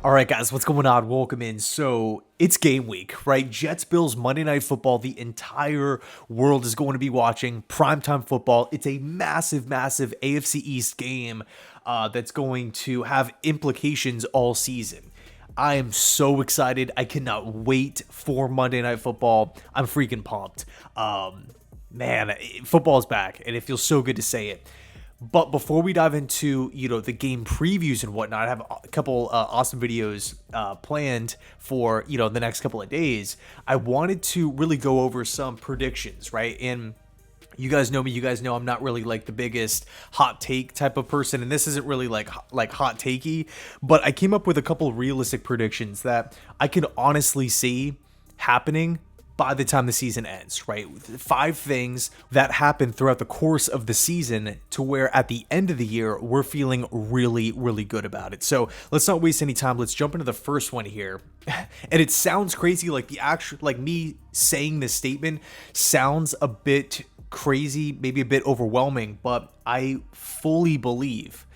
All right, guys, what's going on? Welcome in. So it's game week, right? Jets Bills Monday Night Football. The entire world is going to be watching primetime football. It's a massive, massive AFC East game that's going to have implications all season. I am so excited. I cannot wait for Monday Night Football. I'm freaking pumped. Man, football's back, and it feels so good to say it. But before we dive into, the game previews and whatnot, I have a couple awesome videos planned for, the next couple of days. I wanted to really go over some predictions, right? And you guys know me. You guys know I'm not really like the biggest hot take type of person, and this isn't really like hot takey. But I came up with a couple of realistic predictions that I can honestly see happening by the time the season ends, right? 5 things that happen throughout the course of the season to where at the end of the year, we're feeling really, really good about it. So let's not waste any time. Let's jump into the first one here. And it sounds crazy, like me saying this statement sounds a bit crazy, maybe a bit overwhelming, but I fully believe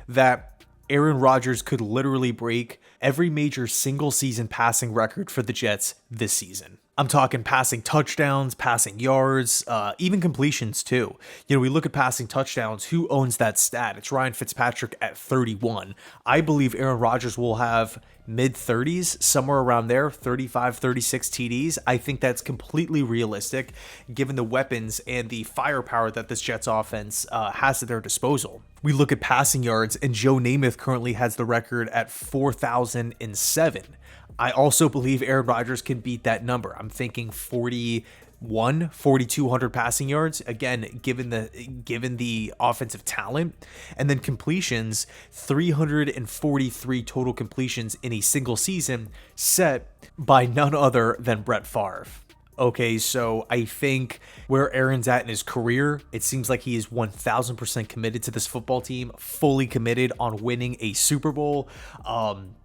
that Aaron Rodgers could literally break every major single season passing record for the Jets this season. I'm talking passing touchdowns, passing yards, even completions too. We look at passing touchdowns. Who owns that stat? It's Ryan Fitzpatrick at 31. I believe Aaron Rodgers will have mid-30s, somewhere around there, 35, 36 TDs. I think that's completely realistic given the weapons and the firepower that this Jets offense has at their disposal. We look at passing yards, and Joe Namath currently has the record at 4,007. I also believe Aaron Rodgers can beat that number. I'm thinking 4,200 passing yards. Again, given the offensive talent, and then completions, 343 total completions in a single season, set by none other than Brett Favre. Okay, so I think where Aaron's at in his career, it seems like he is 1,000% committed to this football team, fully committed on winning a Super Bowl.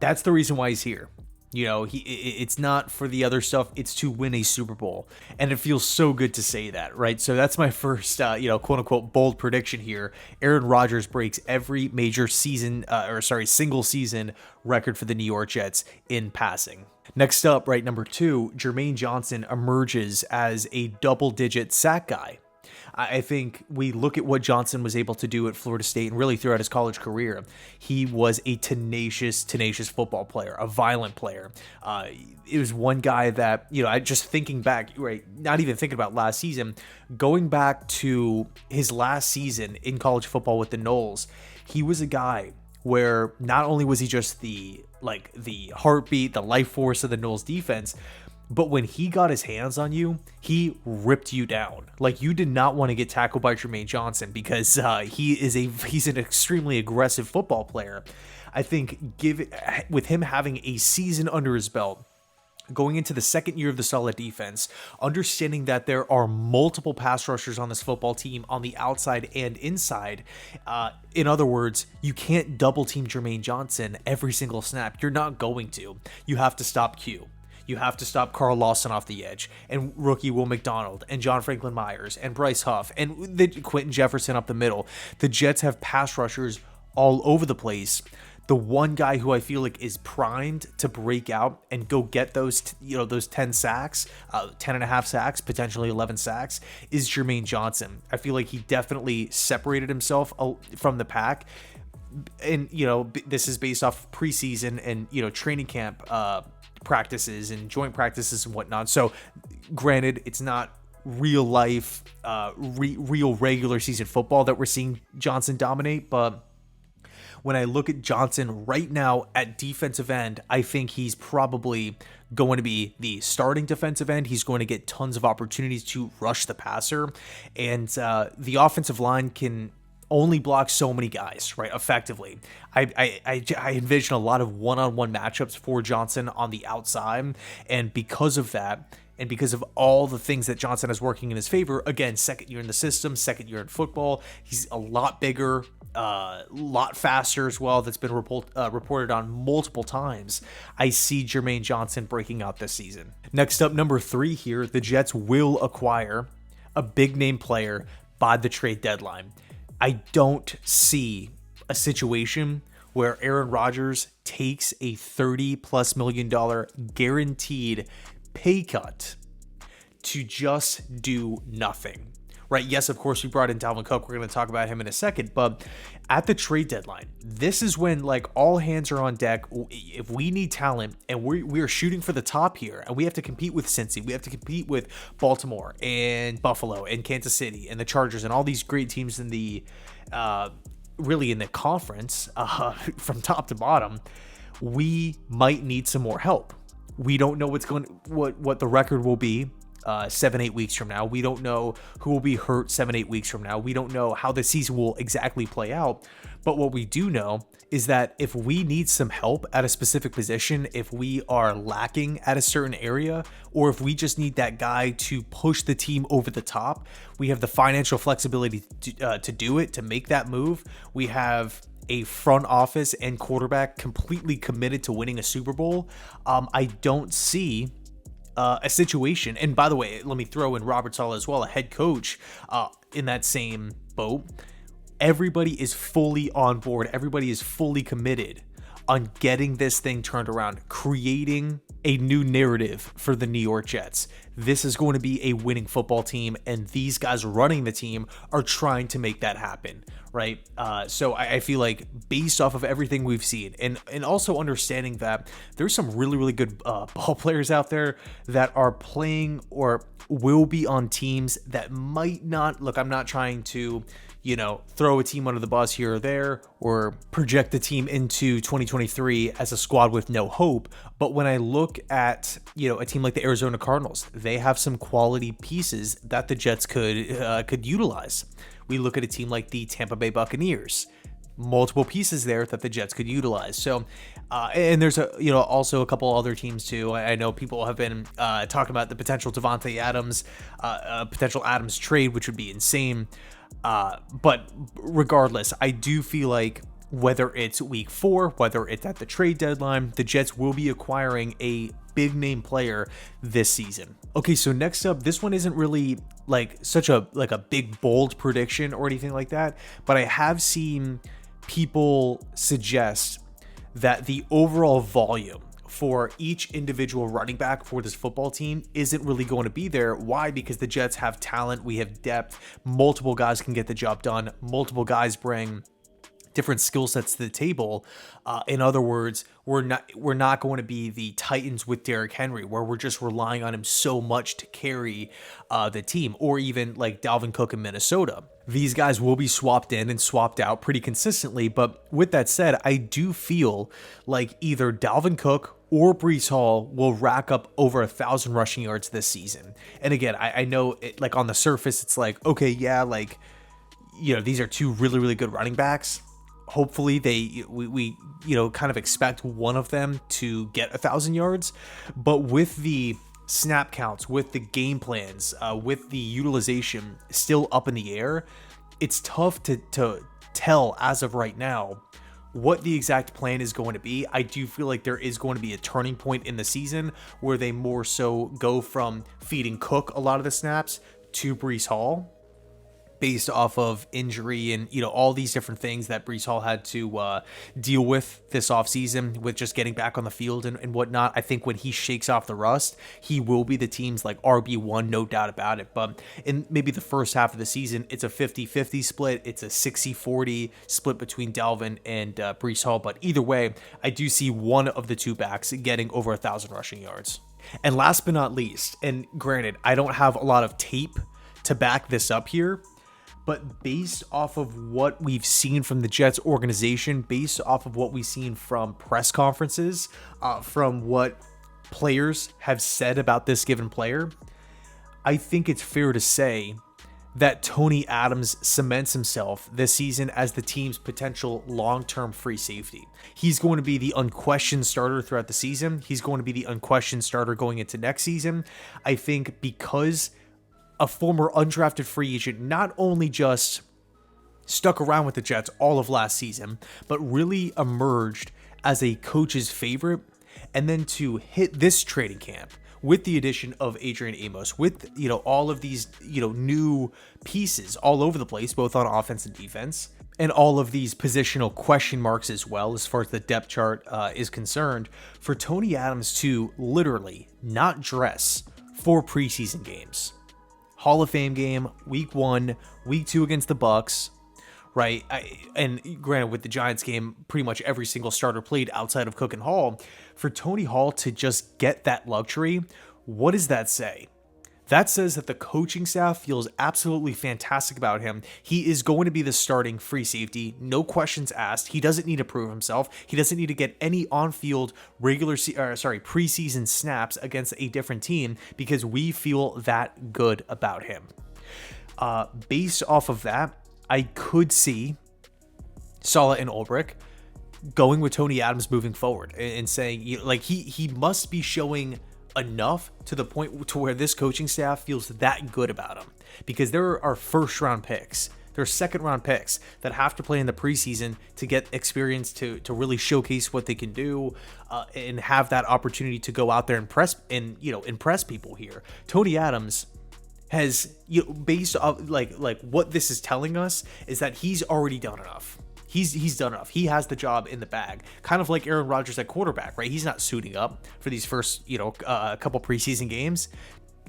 That's the reason why he's here. It's not for the other stuff. It's to win a Super Bowl. And it feels so good to say that, right? So that's my first, quote unquote, bold prediction here. Aaron Rodgers breaks every major single season record for the New York Jets in passing. Next up, right, number 2, Jermaine Johnson emerges as a double-digit sack guy. I think we look at what Johnson was able to do at Florida State and really throughout his college career. He was a tenacious football player, a violent player. It was one guy that, I just thinking back, right, not even thinking about last season, going back to his last season in college football with the Noles, he was a guy where not only was he just the heartbeat, the life force of the Noles defense, but when he got his hands on you, he ripped you down. Like, you did not want to get tackled by Jermaine Johnson because he's an extremely aggressive football player. I think with him having a season under his belt, going into the second year of the solid defense, understanding that there are multiple pass rushers on this football team on the outside and inside. In other words, you can't double team Jermaine Johnson every single snap. You're not going to. You have to stop Q. You have to stop Carl Lawson off the edge, and rookie Will McDonald, and John Franklin Myers, and Bryce Huff, and the Quentin Jefferson up the middle. The Jets have pass rushers all over the place. The one guy who I feel like is primed to break out and go get those 10 sacks, 10 and a half sacks, potentially 11 sacks, is Jermaine Johnson. I feel like he definitely separated himself from the pack. And, this is based off preseason and, training camp practices and joint practices and whatnot. So granted, it's not real life, real regular season football that we're seeing Johnson dominate, but when I look at Johnson right now at defensive end, I think he's probably going to be the starting defensive end. He's going to get tons of opportunities to rush the passer, and the offensive line can only block so many guys, right, effectively. I envision a lot of one-on-one matchups for Johnson on the outside, and because of that, and because of all the things that Johnson is working in his favor, again, second year in the system, second year in football, he's a lot bigger, lot faster as well. That's been reported on multiple times. I see Jermaine Johnson breaking out this season. Next up, number 3 here, the Jets will acquire a big-name player by the trade deadline. I don't see a situation where Aaron Rodgers takes a $30+ million guaranteed pay cut to just do nothing, right? Yes, of course, we brought in Dalvin Cook. We're going to talk about him in a second, but at the trade deadline, this is when like all hands are on deck. If we need talent and we are shooting for the top here, and we have to compete with Cincy, we have to compete with Baltimore and Buffalo and Kansas City and the Chargers and all these great teams in the really in the conference from top to bottom, we might need some more help. We don't know what the record will be 7-8 weeks from now. We don't know who will be hurt 7-8 weeks from now. We don't know how the season will exactly play out. But what we do know is that if we need some help at a specific position, if we are lacking at a certain area, or if we just need that guy to push the team over the top, we have the financial flexibility to do it, to make that move. We have a front office and quarterback completely committed to winning a Super Bowl. I don't see a situation, and by the way, let me throw in Robert Saleh as well, a head coach in that same boat. Everybody is fully on board. Everybody is fully committed on getting this thing turned around, creating a new narrative for the New York Jets. This is going to be a winning football team, and these guys running the team are trying to make that happen, right? So I feel like based off of everything we've seen, and also understanding that there's some really, really good ball players out there that are playing or will be on teams that might not, look, I'm not trying to, throw a team under the bus here or there, or project the team into 2023 as a squad with no hope. But when I look at, a team like the Arizona Cardinals, they have some quality pieces that the Jets could utilize. We look at a team like the Tampa Bay Buccaneers, multiple pieces there that the Jets could utilize. So, and there's also a couple other teams too. I know people have been talking about the potential Devontae Adams, potential Adams trade, which would be insane. But regardless, I do feel like whether it's week 4, whether it's at the trade deadline, the Jets will be acquiring a big name player this season. Okay, so next up, this one isn't really like such a big bold prediction or anything like that, but I have seen people suggest that the overall volume for each individual running back for this football team isn't really going to be there. Why? Because the Jets have talent, we have depth, multiple guys can get the job done, multiple guys bring different skill sets to the table. In other words, we're not going to be the Titans with Derrick Henry, where we're just relying on him so much to carry the team, or even like Dalvin Cook in Minnesota. These guys will be swapped in and swapped out pretty consistently. But with that said, I do feel like either Dalvin Cook or Breece Hall will rack up over 1,000 rushing yards this season. And again, I know it, like on the surface, it's like, okay, yeah, like, these are two really, really good running backs. Hopefully we kind of expect one of them to get 1,000 yards, but with the snap counts, with the game plans, with the utilization still up in the air, it's tough to tell as of right now what the exact plan is going to be. I do feel like there is going to be a turning point in the season where they more so go from feeding Cook a lot of the snaps to Breece Hall, based off of injury and, all these different things that Breece Hall had to deal with this offseason with just getting back on the field and whatnot. I think when he shakes off the rust, he will be the team's like RB1, no doubt about it. But in maybe the first half of the season, it's a 50-50 split. It's a 60-40 split between Dalvin and Breece Hall. But either way, I do see one of the two backs getting over 1,000 rushing yards. And last but not least, and granted, I don't have a lot of tape to back this up here, but based off of what we've seen from the Jets organization, based off of what we've seen from press conferences, from what players have said about this given player, I think it's fair to say that Tony Adams cements himself this season as the team's potential long-term free safety. He's going to be the unquestioned starter throughout the season. He's going to be the unquestioned starter going into next season. I think because a former undrafted free agent not only just stuck around with the Jets all of last season, but really emerged as a coach's favorite, and then to hit this training camp with the addition of Adrian Amos, with all of these new pieces all over the place, both on offense and defense, and all of these positional question marks as well, as far as the depth chart is concerned, for Tony Adams to literally not dress 4 preseason games. Hall of Fame game, week 1, week 2 against the Bucks, right? And granted, with the Giants game, pretty much every single starter played outside of Cook and Hall. For Tony Hall to just get that luxury, what does that say? That says that the coaching staff feels absolutely fantastic about him. He is going to be the starting free safety, no questions asked. He doesn't need to prove himself. He doesn't need to get any on-field preseason snaps against a different team because we feel that good about him. Based off of that, I could see Saleh and Ulbrich going with Tony Adams moving forward and saying, like, he must be showing enough to the point to where this coaching staff feels that good about him, because there are first round picks, there are second round picks that have to play in the preseason to get experience to really showcase what they can do and have that opportunity to go out there and impress people here. Tony Adams has, based off like what this is telling us is that he's already done enough. He's done enough. He has the job in the bag. Kind of like Aaron Rodgers at quarterback, right? He's not suiting up for these first, couple preseason games.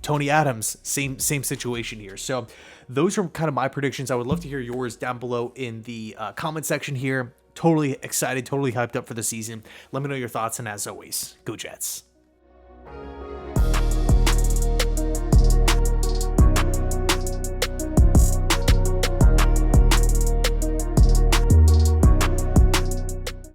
Tony Adams, same situation here. So those are kind of my predictions. I would love to hear yours down below in the comment section here. Totally excited, totally hyped up for the season. Let me know your thoughts, and as always, go Jets.